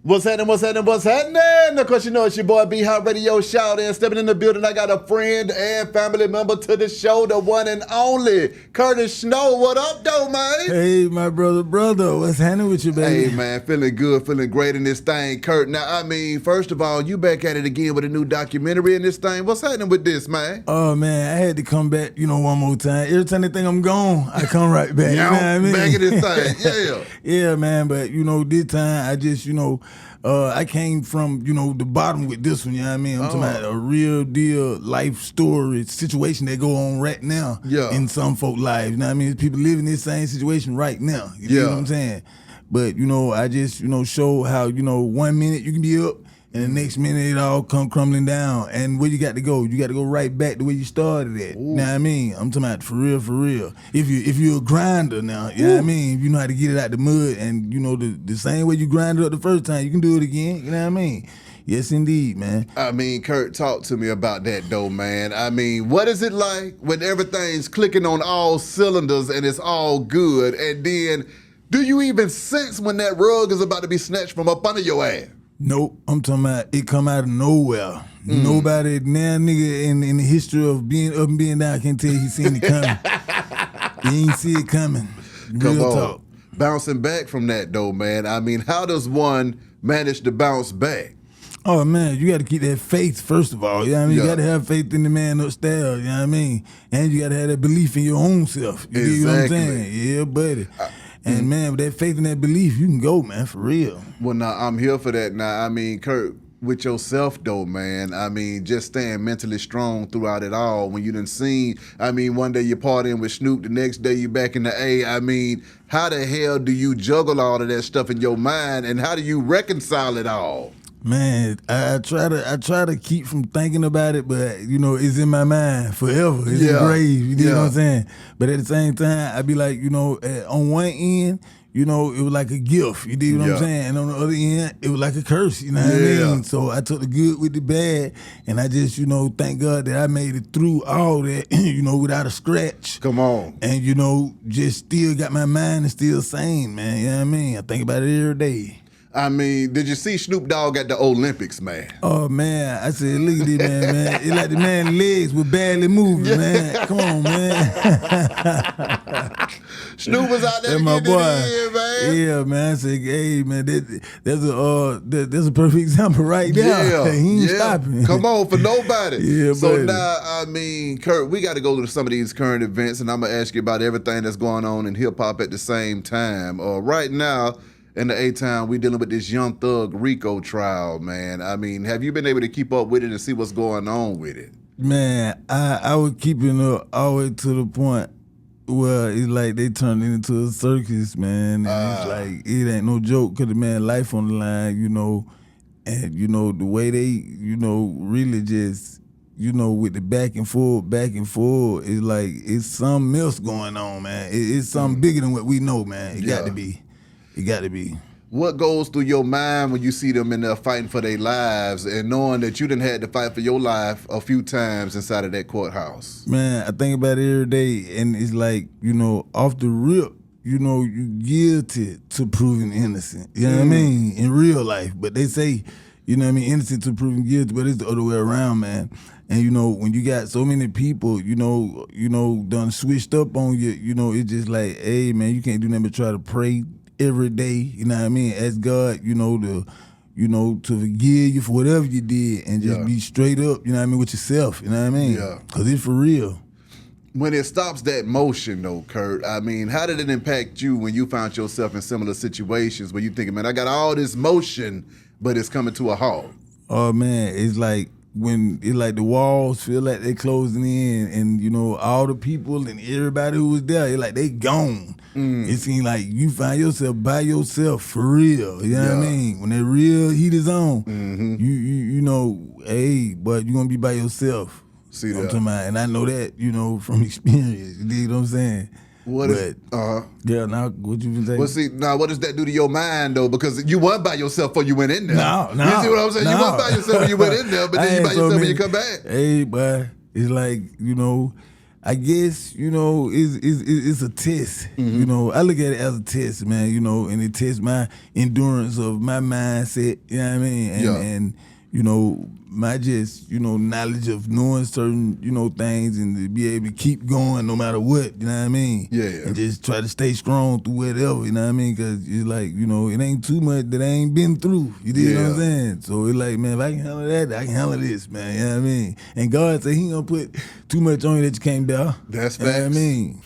What's happening? What's happening? What's happening? Of course, you know it's your boy B Hot Radio Shout in. Stepping in the building, I got a friend and family member to the show, the one and only Curtis Snow. What up, though, man? Hey, my brother. What's happening with you, baby? Hey, man, feeling good, feeling great in this thing, Kurt. Now, I mean, first of all, you back at it again with a new documentary in this thing. What's happening with this, man? Oh, man, I had to come back, one more time. Every time they think I'm gone, I come right back. Yeah, you know what I mean? back in this thing, yeah. Yeah, man, but, this time I just, I came from, the bottom with this one, you know what I mean? I'm talking about a real deal life story situation that go on right now in some folk lives, you know what I mean? People living this same situation right now, you know what I'm saying? But, I just, show how, 1 minute you can be up and the next minute it all come crumbling down. And where you got to go? You got to go right back to where you started at. Ooh. You know what I mean? I'm talking about for real. If you're a grinder now, you know what I mean? If you know how to get it out the mud and, the same way you grind it up the first time, you can do it again. You know what I mean? Yes, indeed, man. I mean, Kurt, talk to me about that, though, man. I mean, what is it like when everything's clicking on all cylinders and it's all good? And then, do you even sense when that rug is about to be snatched from up under your ass? Nope, I'm talking about it come out of nowhere. Nobody now, nigga, in the history of being up and being down can't tell he seen it coming. He ain't see it coming. Come Real on. talk. Bouncing back from that, though, man. I mean, how does one manage to bounce back? Oh, man, you got to keep that faith, first of all. You know what I mean? Yeah. You got to have faith in the man upstairs, you know what I mean? And you got to have that belief in your own self. You Exactly. know what I'm saying? Yeah, buddy. And, man, with that faith and that belief, you can go, man, for real. Well, now, I'm here for that. Now, I mean, Kurt, with yourself, though, man, I mean, just staying mentally strong throughout it all. When you done seen, I mean, one day you're partying with Snoop, the next day you back in the A. I mean, how the hell do you juggle all of that stuff in your mind, and how do you reconcile it all? Man, I try to keep from thinking about it, but it's in my mind forever. It's engraved. You know what I'm saying? But at the same time, I be like, on one end, it was like a gift. You dig what I'm saying? And on the other end, it was like a curse. You know what I mean? So I took the good with the bad, and I just, thank God that I made it through all that, without a scratch. Come on. And, just still got my mind and still sane, man. You know what I mean? I think about it every day. I mean, did you see Snoop Dogg at the Olympics, man? Oh, man. I said, look at this man. It's like the man's legs were barely moving, man. Come on, man. Snoop was out there my getting boy. it in, man. Yeah, man. I said, hey, man, there's a perfect example right there. Yeah, He ain't stopping. Come on, for nobody. Yeah, so buddy. now, I mean, Kurt, we got to go to some of these current events, and I'm going to ask you about everything that's going on in hip-hop at the same time. Right now, in the A-Town, we dealing with this Young Thug Rico trial, man. I mean, have you been able to keep up with it and see what's going on with it? Man, I was keeping up all the way to the point where it's like they turned it into a circus, man. And it's like, it ain't no joke because the man life on the line, and, the way they, really just, with the back and forth, it's like it's something else going on, man. It's something bigger than what we know, man. It got to be. It got to be. What goes through your mind when you see them in there fighting for their lives and knowing that you done had to fight for your life a few times inside of that courthouse? Man, I think about it every day, and it's like, off the rip, you guilty to proving innocent. You know what I mean? In real life. But they say, innocent to proving guilty, but it's the other way around, man. And, when you got so many people, done switched up on you, it's just like, hey, man, you can't do nothing but try to pray every day, you know what I mean? Ask God, to forgive you for whatever you did and just be straight up, you know what I mean, with yourself, you know what I mean? Yeah. Because it's for real. When it stops that motion, though, Kurt, I mean, how did it impact you when you found yourself in similar situations where you thinking, man, I got all this motion, but it's coming to a halt? Oh, man, it's like the walls feel like they closing in and, all the people and everybody who was there, it's like they gone. It seems like you find yourself by yourself for real. You know what I mean? When that real heat is on, hey, but you're going to be by yourself. See I'm that? talking about, and I know that, from experience. You dig what I'm saying? Yeah, now what you been saying? Well, see, now what does that do to your mind, though? Because you weren't by yourself before you went in there. No. You see what I'm saying? You weren't by yourself when you went in there, but then you by yourself when you come back. Hey, but it's like, I guess, you know, it's a test. Mm-hmm. You know, I look at it as a test, man, you know, and it tests my endurance of my mindset, you know what I mean? And you know, my just, you know, knowledge of knowing certain, you know, things and to be able to keep going no matter what, you know what I mean? Yeah. And just try to stay strong through whatever, you know what I mean? Because it's like, you know, it ain't too much that I ain't been through, you know what I'm saying? So it's like, man, if I can handle that, I can handle this, man, you know what I mean? And God said he ain't gonna put too much on you that you can't bear. That's facts. You know what I mean?